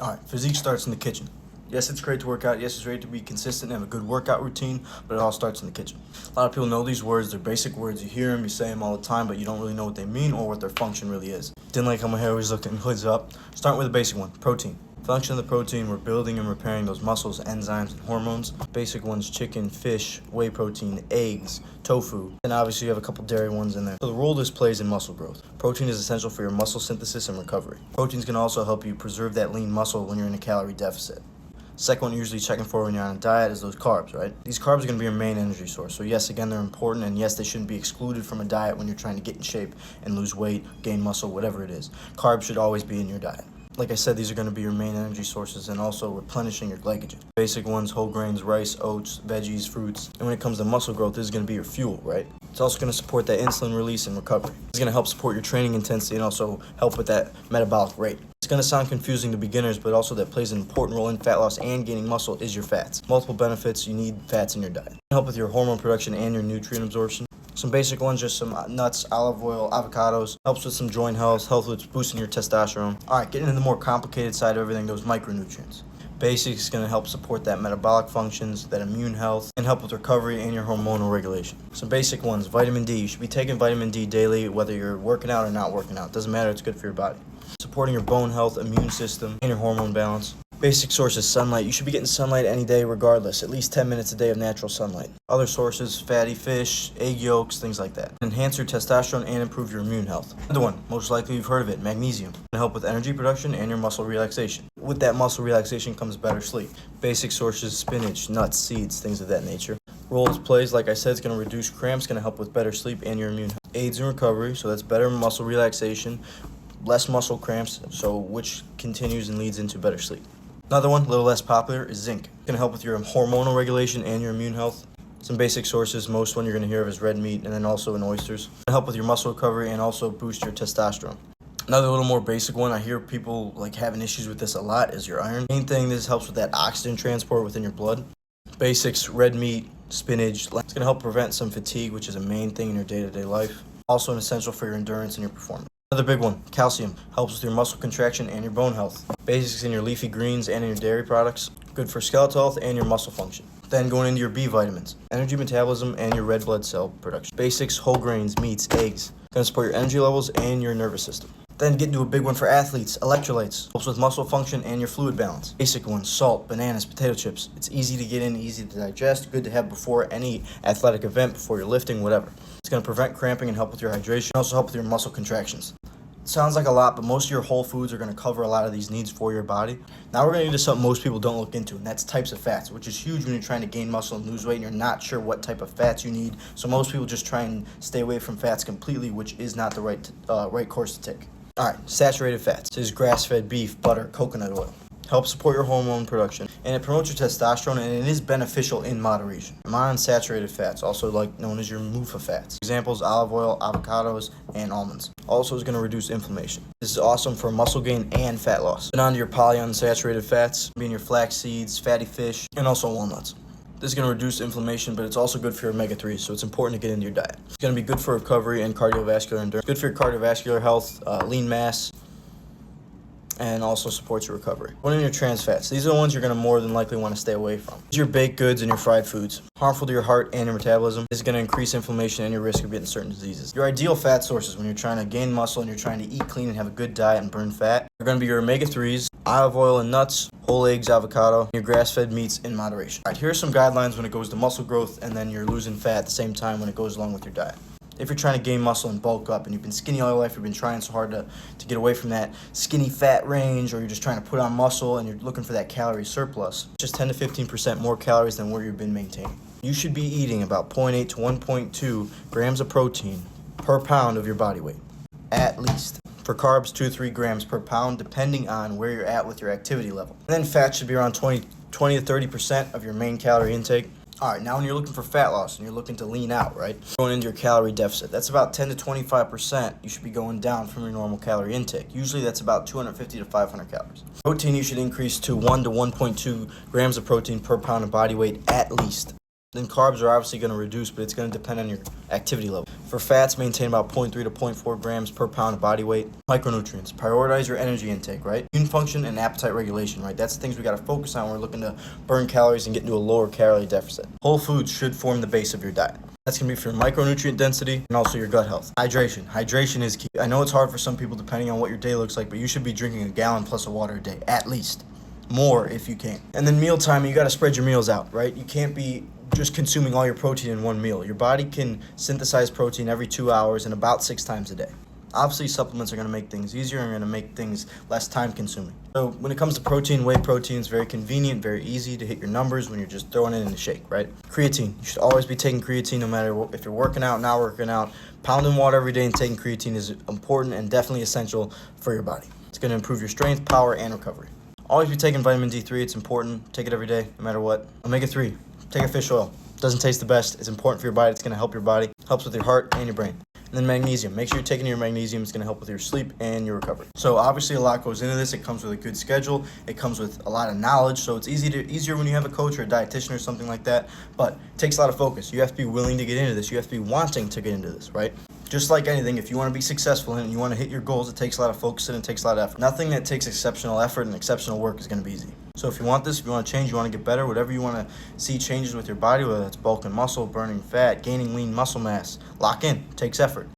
All right, physique starts in the kitchen. Yes, it's great to work out. Yes, it's great to be consistent and have a good workout routine, but it all starts in the kitchen. A lot of people know these words. They're basic words. You hear them, you say them all the time, but you don't really know what they mean or what their function really is. Didn't like how my hair always looked in hoods up. Start with a basic one, protein. Function of the protein, we're building and repairing those muscles, enzymes, and hormones. Basic ones, chicken, fish, whey protein, eggs, tofu, and obviously you have a couple dairy ones in there. So the role this plays in muscle growth. Protein is essential for your muscle synthesis and recovery. Protein's gonna also help you preserve that lean muscle when you're in a calorie deficit. Second one you're usually checking for when you're on a diet is those carbs, right? These carbs are going to be your main energy source. So yes, again, they're important, and yes, they shouldn't be excluded from a diet when you're trying to get in shape and lose weight, gain muscle, whatever it is. Carbs should always be in your diet. Like I said, these are going to be your main energy sources and also replenishing your glycogen. Basic ones, whole grains, rice, oats, veggies, fruits. And when it comes to muscle growth, this is going to be your fuel, right? It's also going to support that insulin release and recovery. It's going to help support your training intensity and also help with that metabolic rate. It's going to sound confusing to beginners, but also that plays an important role in fat loss and gaining muscle is your fats. Multiple benefits, you need fats in your diet. Help with your hormone production and your nutrient absorption. Some basic ones, just some nuts, olive oil, avocados. Helps with some joint health, with boosting your testosterone. All right, getting into the more complicated side of everything, those micronutrients. Basics is going to help support that metabolic functions, that immune health, and help with recovery and your hormonal regulation. Some basic ones, vitamin D. You should be taking vitamin D daily, whether you're working out or not working out. Doesn't matter, it's good for your body. Supporting your bone health, immune system, and your hormone balance. Basic sources, sunlight. You should be getting sunlight any day regardless, at least 10 minutes a day of natural sunlight. Other sources, fatty fish, egg yolks, things like that. Enhance your testosterone and improve your immune health. Another one, most likely you've heard of it, magnesium. Can help with energy production and your muscle relaxation. With that muscle relaxation comes better sleep. Basic sources, spinach, nuts, seeds, things of that nature. Roles plays, like I said, it's going to reduce cramps, going to help with better sleep and your immune health. Aids in recovery, so that's better muscle relaxation, less muscle cramps, so which continues and leads into better sleep. Another one, a little less popular, is zinc. It's going to help with your hormonal regulation and your immune health. Some basic sources, most one you're going to hear of is red meat and then also in oysters. It's going to help with your muscle recovery and also boost your testosterone. Another little more basic one, I hear people like having issues with this a lot, is your iron. Main thing, this helps with that oxygen transport within your blood. Basics, red meat, spinach. It's going to help prevent some fatigue, which is a main thing in your day-to-day life. Also an essential for your endurance and your performance. Another big one, calcium. Helps with your muscle contraction and your bone health. Basics in your leafy greens and in your dairy products. Good for skeletal health and your muscle function. Then going into your B vitamins. Energy metabolism and your red blood cell production. Basics, whole grains, meats, eggs. Going to support your energy levels and your nervous system. Then get into a big one for athletes, electrolytes. Helps with muscle function and your fluid balance. Basic ones, salt, bananas, potato chips. It's easy to get in, easy to digest, good to have before any athletic event, before you're lifting, whatever. It's going to prevent cramping and help with your hydration. Also help with your muscle contractions. It sounds like a lot, but most of your whole foods are going to cover a lot of these needs for your body. Now we're going to get into something most people don't look into, and that's types of fats, which is huge when you're trying to gain muscle and lose weight and you're not sure what type of fats you need. So most people just try and stay away from fats completely, which is not the right course to take. All right, saturated fats. This is grass-fed beef, butter, coconut oil. Helps support your hormone production, and it promotes your testosterone, and it is beneficial in moderation. Monounsaturated fats, also known as your MUFA fats. Examples, olive oil, avocados, and almonds. Also is going to reduce inflammation. This is awesome for muscle gain and fat loss. Then on to your polyunsaturated fats, being your flax seeds, fatty fish, and also walnuts. This is going to reduce inflammation, but it's also good for your omega-3s, so it's important to get into your diet. It's going to be good for recovery and cardiovascular endurance. Good for your cardiovascular health, lean mass, and also supports your recovery. One in your trans fats. These are the ones you're going to more than likely want to stay away from. These are your baked goods and your fried foods. Harmful to your heart and your metabolism. This is going to increase inflammation and your risk of getting certain diseases. Your ideal fat sources when you're trying to gain muscle and you're trying to eat clean and have a good diet and burn fat are going to be your omega-3s, olive oil and nuts, whole eggs, avocado, and your grass-fed meats in moderation. All right, here are some guidelines when it goes to muscle growth and then you're losing fat at the same time when it goes along with your diet. If you're trying to gain muscle and bulk up and you've been skinny all your life, you've been trying so hard to get away from that skinny fat range, or you're just trying to put on muscle and you're looking for that calorie surplus, just 10 to 15% more calories than where you've been maintaining. You should be eating about 0.8 to 1.2 grams of protein per pound of your body weight, at least. For carbs, 2 to 3 grams per pound, depending on where you're at with your activity level. And then fat should be around 20 to 30% of your main calorie intake. All right, now when you're looking for fat loss and you're looking to lean out, right? Going into your calorie deficit, that's about 10 to 25%. You should be going down from your normal calorie intake. Usually that's about 250 to 500 calories. Protein, you should increase to 1 to 1.2 grams of protein per pound of body weight at least. Then carbs are obviously going to reduce, but it's going to depend on your activity level. For fats, maintain about 0.3 to 0.4 grams per pound of body weight. Micronutrients, prioritize your energy intake, right? Immune function and appetite regulation, right? That's the things we got to focus on when we're looking to burn calories and get into a lower calorie deficit. Whole foods should form the base of your diet. That's going to be for micronutrient density and also your gut health. Hydration. Hydration is key. I know it's hard for some people depending on what your day looks like, but you should be drinking a gallon plus of water a day, at least. More if you can. And then mealtime, you got to spread your meals out, right? You can't be just consuming all your protein in one meal. Your body can synthesize protein every 2 hours and about 6 times a day. Obviously, supplements are going to make things easier and going to make things less time consuming. So when it comes to protein, whey protein is very convenient, very easy to hit your numbers when you're just throwing it in a shake, right? Creatine. You should always be taking creatine no matter if you're working out, not working out. Pounding water every day and taking creatine is important and definitely essential for your body. It's going to improve your strength, power, and recovery. Always be taking vitamin D3. It's important. Take it every day, no matter what. Omega-3. Take a fish oil. Doesn't taste the best. It's important for your body. It's going to help your body. Helps with your heart and your brain. And then magnesium. Make sure you're taking your magnesium. It's going to help with your sleep and your recovery. So obviously a lot goes into this. It comes with a good schedule. It comes with a lot of knowledge. So it's easier when you have a coach or a dietitian or something like that. But it takes a lot of focus. You have to be willing to get into this. You have to be wanting to get into this, right? Just like anything, if you want to be successful and you want to hit your goals, it takes a lot of focus and it takes a lot of effort. Nothing that takes exceptional effort and exceptional work is going to be easy. So if you want this, if you want to change, you want to get better, whatever you want to see changes with your body, whether it's bulk and muscle, burning fat, gaining lean muscle mass, lock in. It takes effort.